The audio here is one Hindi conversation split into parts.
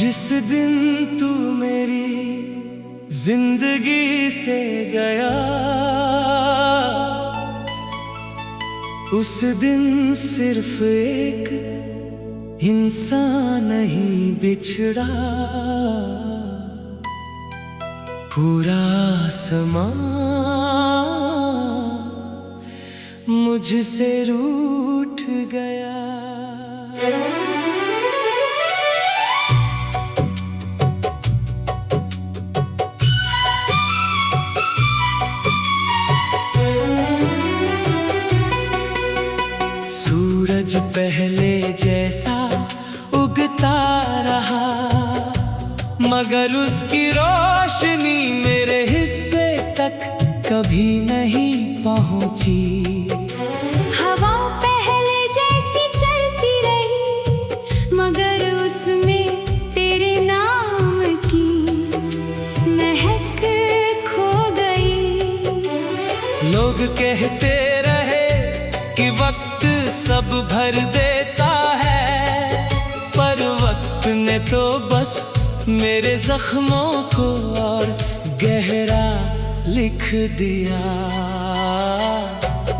जिस दिन तू मेरी जिंदगी से गया, उस दिन सिर्फ एक इंसान नहीं बिछड़ा, पूरा आसमां मुझसे रूठ गया। सूरज पहले जैसा उगता रहा, मगर उसकी रोशनी मेरे हिस्से तक कभी नहीं पहुंची। हवा पहले जैसी चलती रही, मगर उसमें तेरे नाम की महक खो गई। लोग कहते रहे कि वक्त सब भर देता है, पर वक्त ने तो बस मेरे जख्मों को और गहरा लिख दिया।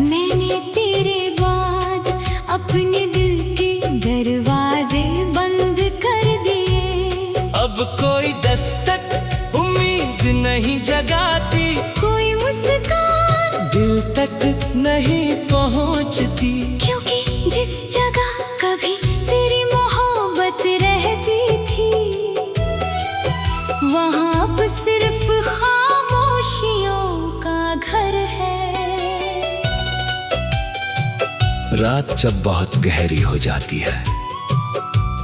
मैंने तेरे बाद अपने दिल के दरवाजे बंद कर दिए। अब कोई दस्तक उम्मीद नहीं जगाती, कोई मुस्कान दिल तक नहीं पहुंचती। क्योंकि जिस जगह कभी तेरी मोहब्बत रहती थी, वहाँ अब सिर्फ खामोशियों का घर है। रात जब बहुत गहरी हो जाती है,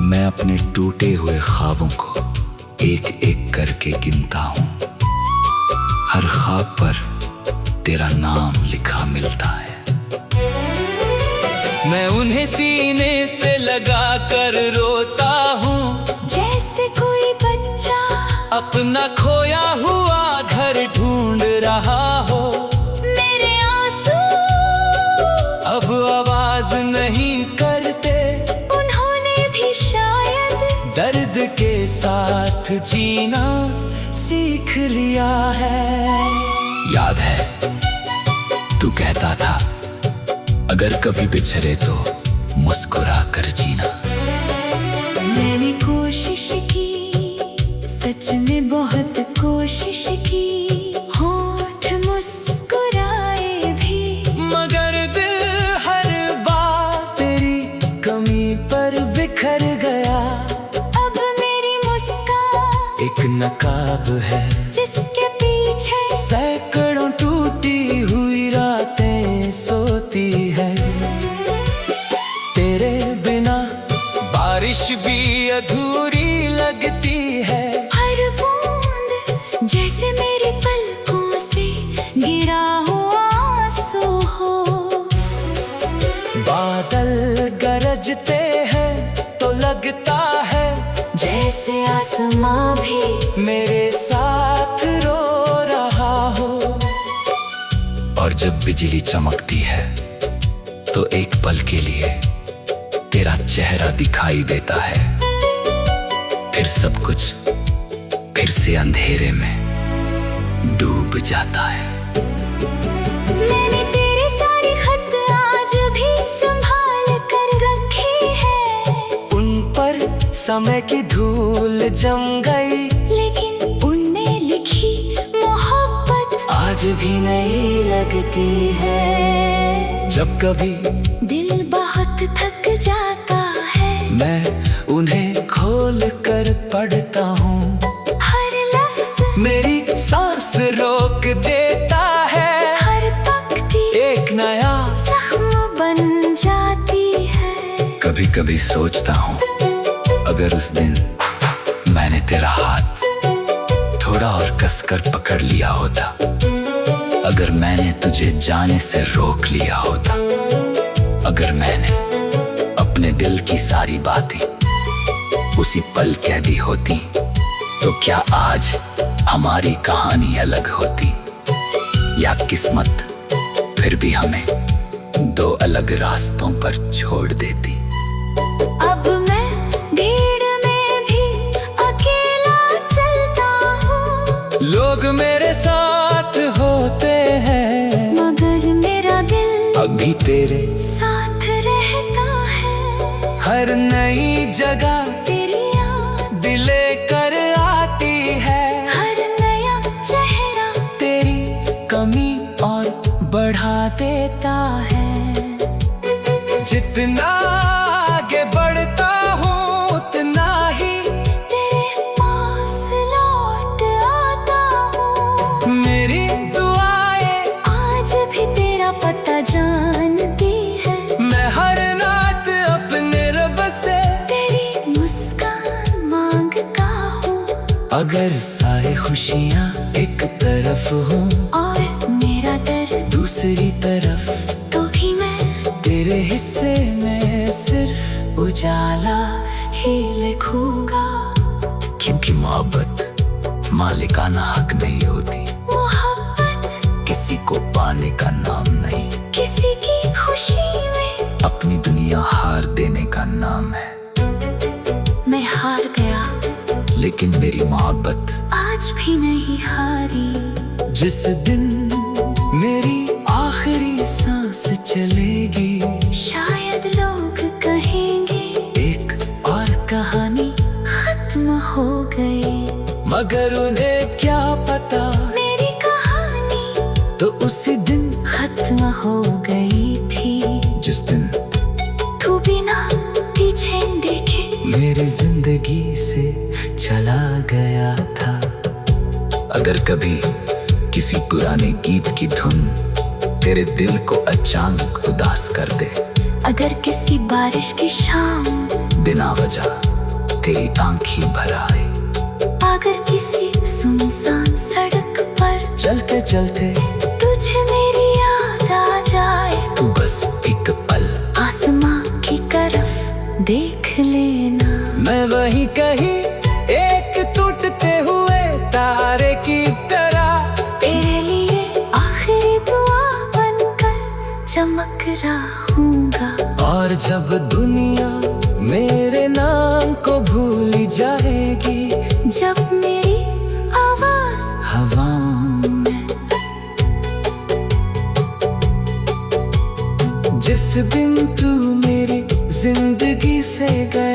मैं अपने टूटे हुए ख्वाबों को एक एक करके गिनता हूँ। हर ख्वाब पर तेरा नाम लिखा मिलता है। मैं उन्हें सीने से लगा कर रोता हूँ, जैसे कोई बच्चा अपना खोया हुआ घर ढूंढ रहा हो। मेरे आंसू अब आवाज नहीं करते, उन्होंने भी शायद दर्द के साथ जीना सीख लिया है। याद है तू कहता था, अगर कभी बिछड़े तो मुस्कुरा कर जीना। मैंने कोशिश की, सच में बहुत कोशिश की, होठ मुस्कुराए भी, मगर दिल हर बार तेरी कमी पर बिखर गया। अब मेरी मुस्कान एक नकाब है जिसके पीछे सैकड़ों टूटी हुई रातें सोती है। तेरे बिना बारिश भी अधूरी लगती है। हर बूंद जैसे मेरी पलकों से गिरा हुआ आंसू हो। बादल गरजते हैं तो लगता है जैसे आसमां भी मेरे साथ रो रहा हो। और जब बिजली चमकती है तो एक पल के लिए तेरा चेहरा दिखाई देता है, फिर सब कुछ फिर से अंधेरे में डूब जाता है। मैंने तेरे सारे खत आज भी संभाल कर रखे हैं, उन पर समय की धूल जम गई, लेकिन उनमें लिखी मोहब्बत आज भी नहीं लगती है। जब कभी दिल बहुत थक जाता है, मैं उन्हें खोल कर पढ़ता हूँ। हर लफ्ज मेरी सांस रोक देता है, हर पंक्ति एक नया जख्म बन जाती है। कभी कभी सोचता हूँ, अगर उस दिन मैंने तेरा हाथ थोड़ा और कसकर पकड़ लिया होता, अगर मैंने तुझे जाने से रोक लिया होता, अगर मैंने अपने दिल की सारी बातें उसी पल कह दी होती, तो क्या आज हमारी कहानी अलग होती, या किस्मत फिर भी हमें दो अलग रास्तों पर छोड़ देती। अब मैं भीड़ में भी तेरे साथ रहता है। हर नई जगह तेरी याद दिले कर आती है। हर नया चेहरा तेरी कमी और बढ़ा देता है। जितना आगे बढ़ता हूँ उतना ही तेरे पास लौट आता हूँ। मेरी दुआएं आज भी तेरा पता जानती है। मैं हर रात अपने रब से तेरी मुस्कान मांगता हूँ। अगर सारी खुशियाँ एक तरफ हों और मेरा दर्द दूसरी तरफ, तो भी मैं तेरे हिस्से में सिर्फ उजाला ही लिखूंगा। क्योंकि मोहब्बत मालिकाना हक नहीं होती, मोहब्बत किसी को पाने का नाम नहीं, किसी की खुशी में अपनी दुनिया हार देने का नाम है। मैं हार गया, लेकिन मेरी मोहब्बत आज भी नहीं हारी। जिस दिन मेरी आखिरी सांस चलेगी, शायद लोग कहेंगे एक और कहानी खत्म हो गई। मगर उन्हें क्या पता मेरी कहानी तो उसी दिन खत्म हो गई थी। जिस दिन तू बिना पीछे देखे मेरी जिंदगी से चला गया था। अगर कभी किसी पुराने गीत की धुन तेरे दिल को अचानक उदास कर दे, अगर किसी बारिश की शाम बिना वजह तेरी आंखें भर आए, अगर किसी सुनसान सड़क पर चलते चलते तुझे मेरी याद आ जाए, तू बस एक पल आसमां की तरफ देख लेना। मैं वहीं कहीं एक टूटते हुए तारे की तरह तेरे लिए आखिरी दुआ बनकर चमक रहूंगा। और जब दुनिया मेरे नाम को भूल जाएगी, जब मेरी आवाज हवाओं में, जिस दिन तू मेरी जिंदगी से गया,